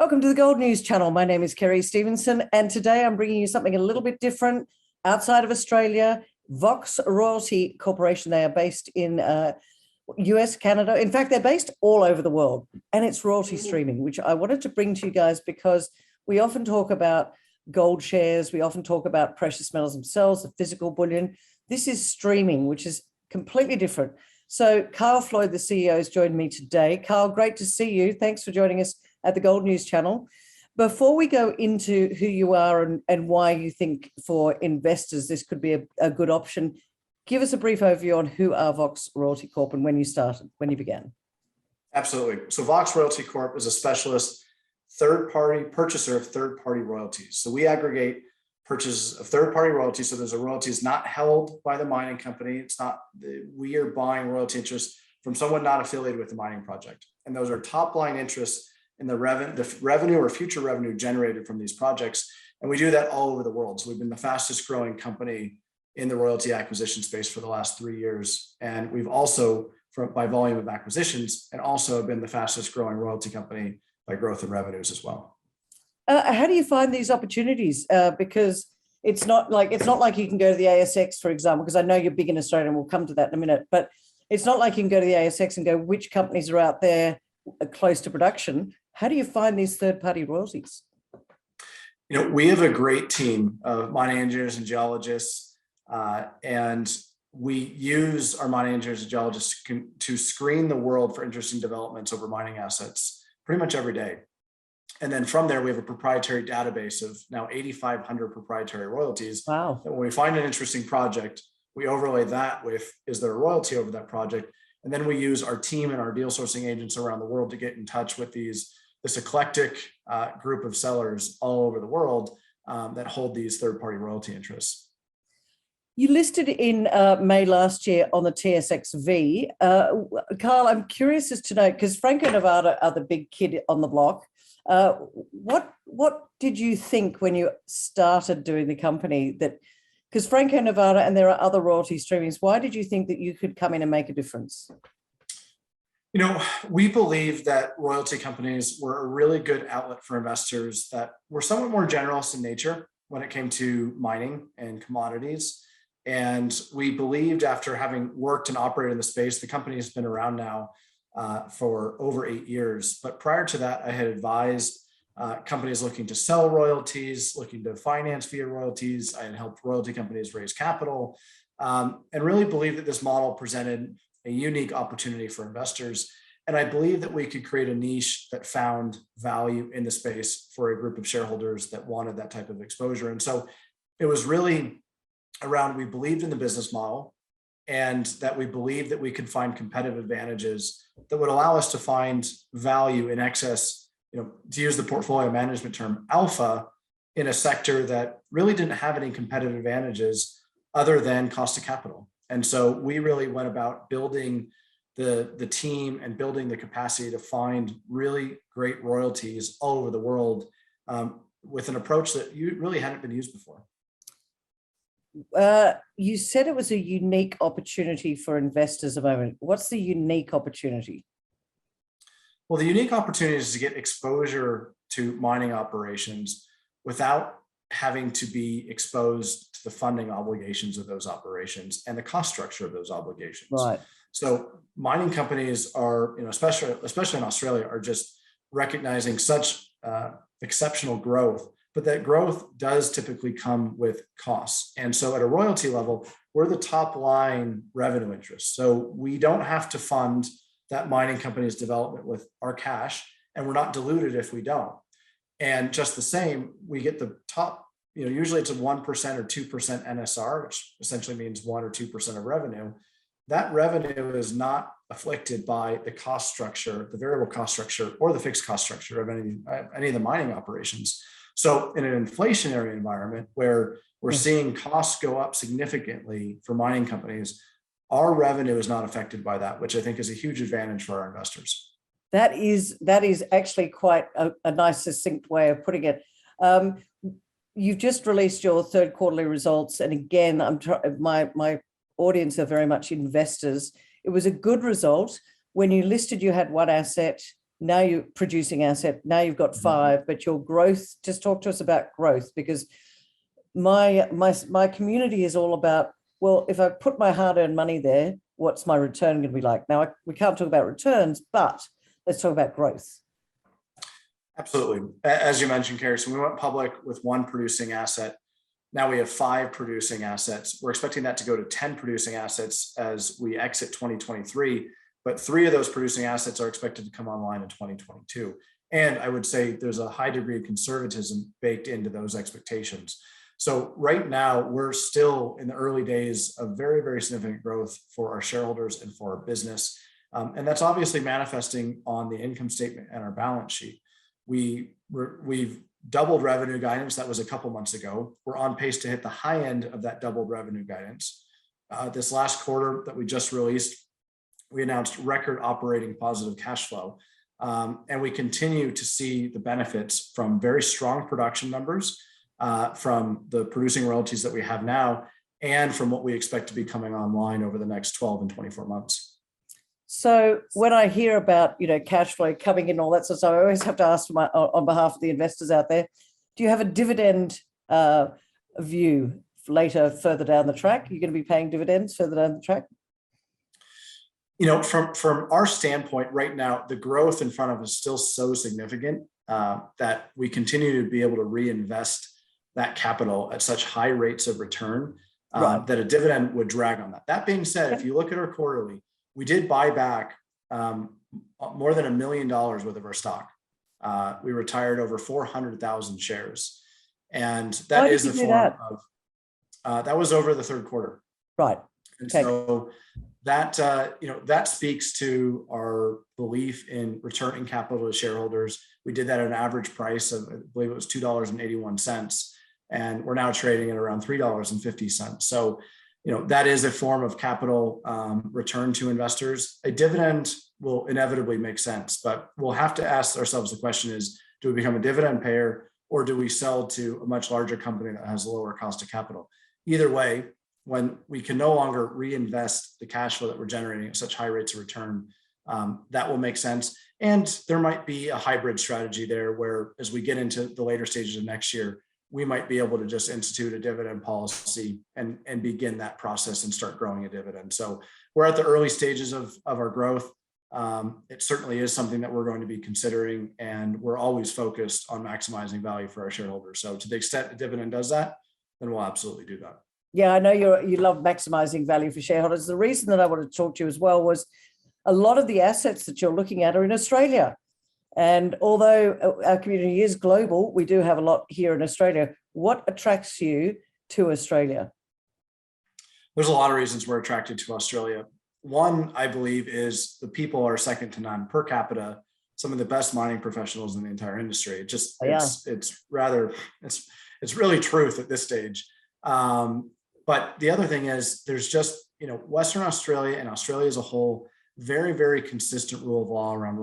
Welcome to the Gold News Channel. My name is Kerry Stevenson, and today I'm bringing you something a little bit different outside of Australia. Vox Royalty Corporation, they are based in US, Canada. In fact, they're based all over the world, and it's royalty streaming, which I wanted to bring to you guys because we often talk about gold shares. We often talk about precious metals themselves, the physical bullion. This is streaming, which is completely different. So Floyd, the CEO, has joined me today. Carl, great to see you. Thanks for joining us at the Gold News Channel. Before we go into who you are and why you think for investors this could be a good option, give us a brief overview on who are Vox Royalty Corp and when you began. Absolutely. So Vox Royalty Corp is a specialist third-party purchaser of third-party royalties. So we aggregate purchases of third-party royalties. So those are royalties not held by the mining company. We are buying royalty interests from someone not affiliated with the mining project. And those are top-line interests in the revenue or future revenue generated from these projects. And we do that all over the world. So we've been the fastest growing company in the royalty acquisition space for the last 3 years. And we've also, by volume of acquisitions, and also been the fastest growing royalty company by growth in revenues as well. How do you find these opportunities? Because it's not like you can go to the ASX, for example, because I know you're big in Australia, and we'll come to that in a minute, but it's not like you can go to the ASX and go, which companies are out there close to production? How do you find these third-party royalties? We have a great team of mining engineers and geologists, and we use our mining engineers and geologists to screen the world for interesting developments over mining assets pretty much every day. And then from there, we have a proprietary database of now 8,500 proprietary royalties. Wow. And when we find an interesting project, we overlay that with, is there a royalty over that project? And then we use our team and our deal sourcing agents around the world to get in touch with this eclectic group of sellers all over the world that hold these third-party royalty interests. You listed in May last year on the TSXV. Carl, I'm curious as to know, because Franco-Nevada are the big kid on the block. What did you think when you started doing the company that, because Franco-Nevada and there are other royalty streamings, why did you think that you could come in and make a difference? We believe that royalty companies were a really good outlet for investors that were somewhat more generalist in nature when it came to mining and commodities. And we believed, after having worked and operated in the space, the company has been around now for over 8 years. But prior to that, I had advised companies looking to sell royalties, looking to finance via royalties. I had helped royalty companies raise capital, and really believed that this model presented a unique opportunity for investors. And I believe that we could create a niche that found value in the space for a group of shareholders that wanted that type of exposure. And so it was really around, we believed in the business model, and that we believed that we could find competitive advantages that would allow us to find value in excess, to use the portfolio management term, alpha, in a sector that really didn't have any competitive advantages other than cost of capital. And so we really went about building the team and building the capacity to find really great royalties all over the world with an approach that really hadn't been used before. You said it was a unique opportunity for investors at the moment. What's the unique opportunity? Well, the unique opportunity is to get exposure to mining operations without having to be exposed to the funding obligations of those operations and the cost structure of those obligations. Right. So mining companies are, especially in Australia, are just recognizing such exceptional growth, but that growth does typically come with costs. And so at a royalty level, we're the top line revenue interest. So we don't have to fund that mining company's development with our cash, and we're not diluted if we don't. And just the same, we get the top, usually it's a 1% or 2% NSR, which essentially means 1 or 2% of revenue. That revenue is not afflicted by the cost structure, the variable cost structure, or the fixed cost structure of any of the mining operations. So in an inflationary environment where we're seeing costs go up significantly for mining companies, our revenue is not affected by that, which I think is a huge advantage for our investors. That is actually quite a nice, succinct way of putting it. You've just released your third quarterly results, and again, my audience are very much investors. It was a good result. When you listed, you had one asset. now you're producing asset, now you've got five, but your growth, just talk to us about growth, because my community is all about, well, if I put my hard-earned money there, what's my return going to be like? Now, we can't talk about returns, but let's talk about growth. Absolutely. As you mentioned, Carrie, so we went public with one producing asset. Now we have 5 producing assets. We're expecting that to go to 10 producing assets as we exit 2023, but 3 of those producing assets are expected to come online in 2022. And I would say there's a high degree of conservatism baked into those expectations. So right now, we're still in the early days of very, very significant growth for our shareholders and for our business. And that's obviously manifesting on the income statement and our balance sheet. We've doubled revenue guidance. That was a couple months ago. We're on pace to hit the high end of that doubled revenue guidance. This last quarter that we just released, we announced record operating positive cash flow. And we continue to see the benefits from very strong production numbers, from the producing royalties that we have now, and from what we expect to be coming online over the next 12 and 24 months. So when I hear about, cash flow coming in, all that sort of stuff, I always have to ask on behalf of the investors out there, do you have a dividend view further down the track? You're going to be paying dividends further down the track? From our standpoint right now, the growth in front of us is still so significant that we continue to be able to reinvest that capital at such high rates of return that a dividend would drag on that. That being said, if you look at our quarterly, we did buy back more than $1 million worth of our stock. We retired over 400,000 shares. And that is a form of, that was over the third quarter. Right. And so that, that speaks to our belief in returning capital to shareholders. We did that at an average price of, I believe it was $2.81. And we're now trading at around $3.50. So, that is a form of capital return to investors. A dividend will inevitably make sense, but we'll have to ask ourselves the question is, do we become a dividend payer, or do we sell to a much larger company that has a lower cost of capital? Either way, when we can no longer reinvest the cash flow that we're generating at such high rates of return, that will make sense. And there might be a hybrid strategy there where, as we get into the later stages of next year, we might be able to just institute a dividend policy and begin that process and start growing a dividend. So we're at the early stages of our growth. It certainly is something that we're going to be considering, and we're always focused on maximizing value for our shareholders. So to the extent the dividend does that, then we'll absolutely do that. Yeah, I know you love maximizing value for shareholders. The reason that I wanted to talk to you as well was a lot of the assets that you're looking at are in Australia. And although our community is global, we do have a lot here in Australia. What attracts you to Australia? There's a lot of reasons we're attracted to Australia. One, I believe, is the people are second to none. Per capita, some of the best mining professionals in the entire industry. It's really truth at this stage. But the other thing is there's just, Western Australia and Australia as a whole, very, very consistent rule of law around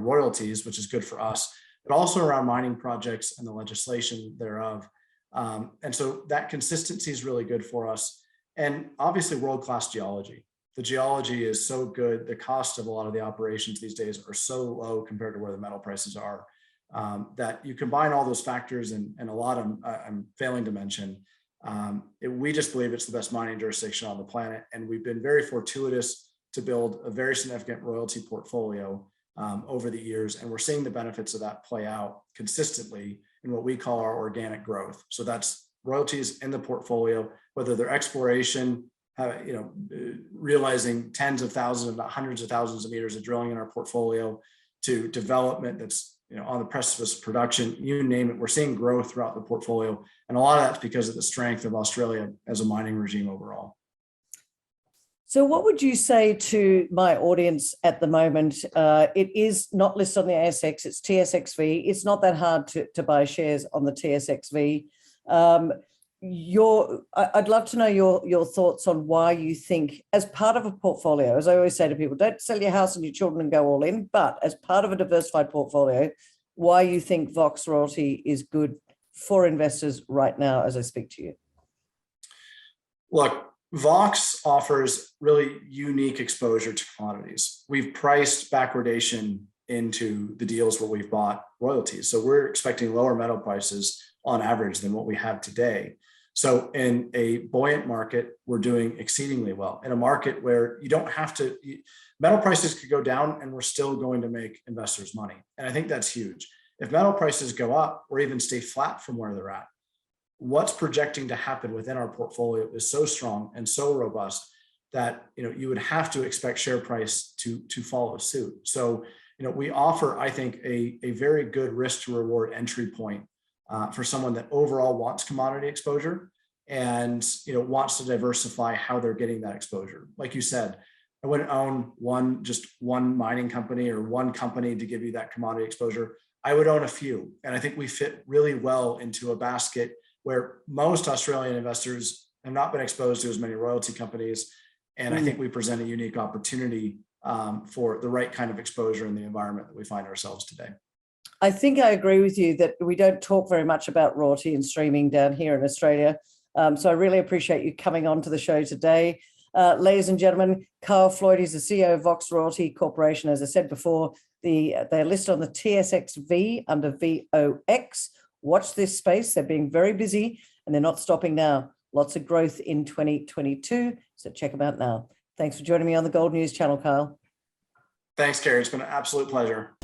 royalties, which is good for us, but also around mining projects and the legislation thereof. And so that consistency is really good for us. And obviously world-class geology. The geology is so good. The cost of a lot of the operations these days are so low compared to where the metal prices are, that you combine all those factors, and a lot of them I'm failing to mention. We just believe it's the best mining jurisdiction on the planet. And we've been very fortuitous to build a very significant royalty portfolio over the years. And we're seeing the benefits of that play out consistently in what we call our organic growth. So that's royalties in the portfolio, whether they're exploration, realizing tens of thousands, if not hundreds of thousands of meters of drilling in our portfolio, to development that's on the precipice of production, you name it. We're seeing growth throughout the portfolio. And a lot of that's because of the strength of Australia as a mining regime overall. So what would you say to my audience at the moment? It is not listed on the ASX, it's TSXV. It's not that hard to buy shares on the TSXV. I'd love to know your thoughts on why you think, as part of a portfolio, as I always say to people, don't sell your house and your children and go all in, but as part of a diversified portfolio, why you think Vox Royalty is good for investors right now as I speak to you. Look, Vox offers really unique exposure to commodities. We've priced backwardation into the deals where we've bought royalties. So we're expecting lower metal prices on average than what we have today. So in a buoyant market, we're doing exceedingly well. In a market where you don't have to, metal prices could go down and we're still going to make investors money. And I think that's huge. If metal prices go up or even stay flat from where they're at, what's projecting to happen within our portfolio is so strong and so robust that you would have to expect share price to follow suit. So we offer, I think, a very good risk to reward entry point for someone that overall wants commodity exposure and wants to diversify how they're getting that exposure. Like you said, I wouldn't own just one mining company or one company to give you that commodity exposure. I would own a few, and I think we fit really well into a basket where most Australian investors have not been exposed to as many royalty companies. And I think we present a unique opportunity for the right kind of exposure in the environment that we find ourselves today. I think I agree with you that we don't talk very much about royalty and streaming down here in Australia. So I really appreciate you coming on to the show today. Ladies and gentlemen, Carl Floyd is the CEO of Vox Royalty Corporation. As I said before, they're listed on the TSXV under VOX. Watch this space. They're being very busy and they're not stopping now. Lots of growth in 2022. So check them out now. Thanks for joining me on the Gold News channel, Kyle. Thanks, Carrie. It's been an absolute pleasure.